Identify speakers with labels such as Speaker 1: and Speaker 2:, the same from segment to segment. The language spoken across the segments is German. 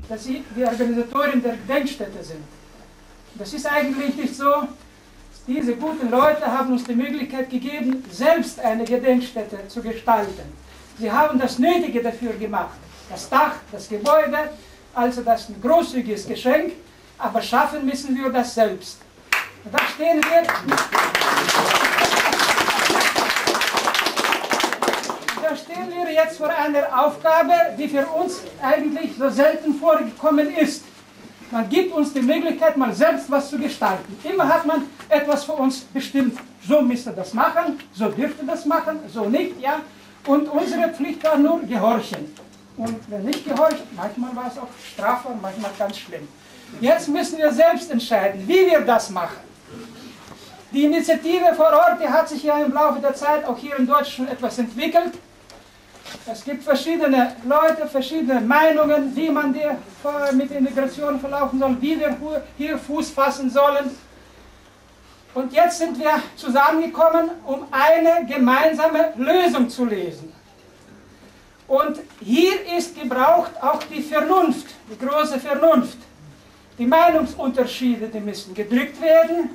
Speaker 1: dass Sie die Organisatorin der Gedenkstätte sind. Das ist eigentlich nicht so. Diese guten Leute haben uns die Möglichkeit gegeben, selbst eine Gedenkstätte zu gestalten. Sie haben das Nötige dafür gemacht. Das Dach, das Gebäude, also das ist ein großzügiges Geschenk, aber schaffen müssen wir das selbst. Und da stehen wir. Da stehen wir jetzt vor einer Aufgabe, die für uns eigentlich so selten vorgekommen ist. Man gibt uns die Möglichkeit, mal selbst was zu gestalten. Immer hat man etwas für uns bestimmt. So müsst ihr das machen, so dürft ihr das machen, so nicht, ja. Und unsere Pflicht war nur gehorchen. Und wenn nicht gehorcht, manchmal war es auch strafbar, manchmal ganz schlimm. Jetzt müssen wir selbst entscheiden, wie wir das machen. Die Initiative vor Ort, die hat sich ja im Laufe der Zeit auch hier in Deutschland schon etwas entwickelt. Es gibt verschiedene Leute, verschiedene Meinungen, wie man mit der Integration verlaufen soll, wie wir hier Fuß fassen sollen. Und jetzt sind wir zusammengekommen, um eine gemeinsame Lösung zu lesen. Und hier ist gebraucht auch die Vernunft, die große Vernunft. Die Meinungsunterschiede, die müssen gedrückt werden.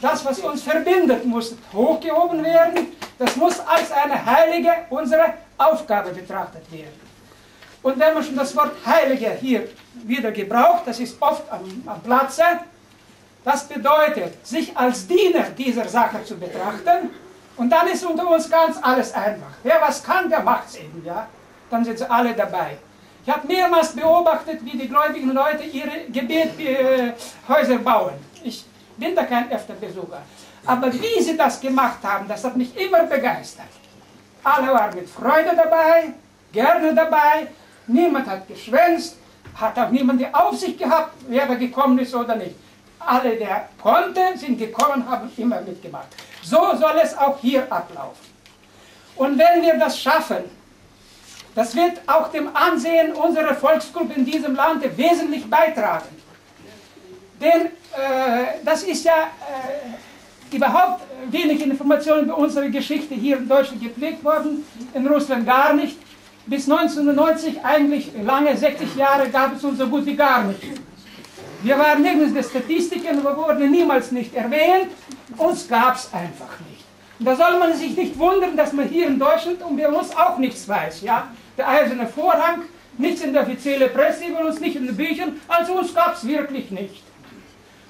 Speaker 1: Das, was uns verbindet, muss hochgehoben werden. Das muss als eine heilige, unsere Aufgabe betrachtet werden. Und wenn man schon das Wort Heilige hier wieder gebraucht, das ist oft am Platze, das bedeutet, sich als Diener dieser Sache zu betrachten. Und dann ist unter uns ganz alles einfach. Wer was kann, der macht es eben, ja. Dann sind sie alle dabei. Ich habe mehrmals beobachtet, wie die gläubigen Leute ihre Gebethäuser bauen. Ich bin da kein öfter Besucher. Aber wie sie das gemacht haben, das hat mich immer begeistert. Alle waren mit Freude dabei, gerne dabei. Niemand hat geschwänzt, hat auch niemand die Aufsicht gehabt, wer da gekommen ist oder nicht. Alle, der konnte, sind gekommen, haben immer mitgemacht. So soll es auch hier ablaufen. Und wenn wir das schaffen, das wird auch dem Ansehen unserer Volksgruppe in diesem Lande wesentlich beitragen. Denn das ist ja überhaupt wenig Informationen über unsere Geschichte hier in Deutschland gepflegt worden, in Russland gar nicht. Bis 1990, eigentlich lange, 60 Jahre, gab es uns so gut wie gar nicht. Wir waren nirgends in den Statistiken, wir wurden niemals nicht erwähnt, uns gab es einfach nicht. Und da soll man sich nicht wundern, dass man hier in Deutschland um uns auch nichts weiß. Ja? Der eiserne Vorhang, nichts in der offiziellen Presse über uns, nicht in den Büchern, also uns gab es wirklich nicht.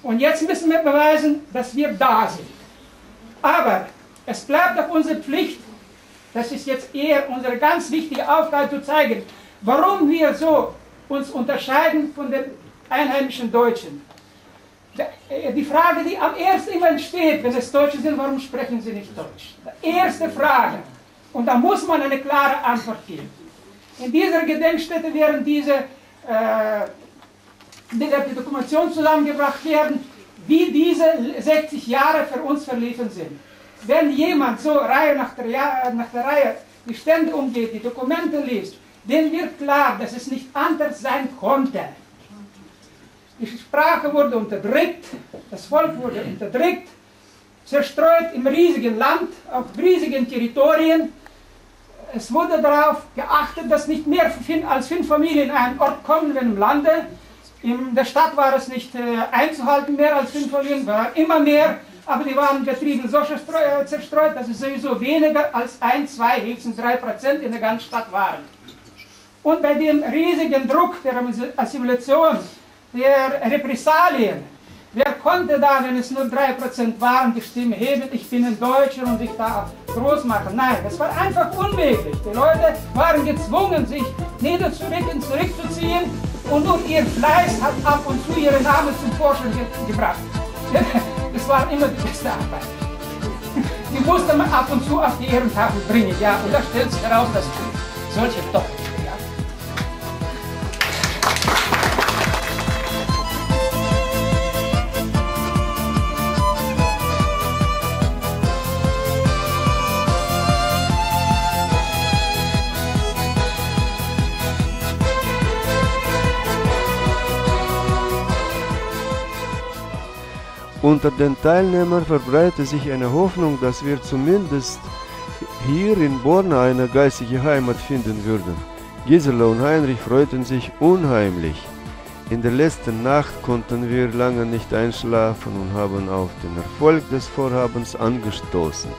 Speaker 1: Und jetzt müssen wir beweisen, dass wir da sind. Aber es bleibt auch unsere Pflicht, das ist jetzt eher unsere ganz wichtige Aufgabe, zu zeigen, warum wir so uns unterscheiden von den einheimischen Deutschen. Die Frage, die am ersten immer entsteht, wenn es Deutsche sind, warum sprechen sie nicht Deutsch? Die erste Frage. Und da muss man eine klare Antwort geben. In dieser Gedenkstätte werden die Dokumentation zusammengebracht werden, wie diese 60 Jahre für uns verliefen sind. Wenn jemand so Reihe nach der Reihe die Stände umgeht, die Dokumente liest, dem wird klar, dass es nicht anders sein konnte. Die Sprache wurde unterdrückt, das Volk wurde unterdrückt, zerstreut im riesigen Land, auf riesigen Territorien. Es wurde darauf geachtet, dass nicht mehr als 5 Familien in einen Ort kommen, wenn im Lande. In der Stadt war es nicht einzuhalten, mehr als 5 Familien, war immer mehr, aber die waren getrieben so zerstreut, dass es sowieso weniger als 1, 2, höchstens 3% in der ganzen Stadt waren. Und bei dem riesigen Druck der Assimilation, der Repressalien, wer konnte da, wenn es nur 3% waren, die Stimme heben, ich bin ein Deutscher und ich darf groß machen? Nein, das war einfach unmöglich. Die Leute waren gezwungen, sich zurückzuziehen, und nur ihr Fleiß hat ab und zu ihre Namen zum Vorschein gebracht. Das war immer die beste Arbeit. Die musste man ab und zu auf die Ehrentafel bringen, ja, und da stellt sich heraus, dass solche doch.
Speaker 2: Unter den Teilnehmern verbreitete sich eine Hoffnung, dass wir zumindest hier in Borna eine geistige Heimat finden würden. Gisela und Heinrich freuten sich unheimlich. In der letzten Nacht konnten wir lange nicht einschlafen und haben auf den Erfolg des Vorhabens angestoßen.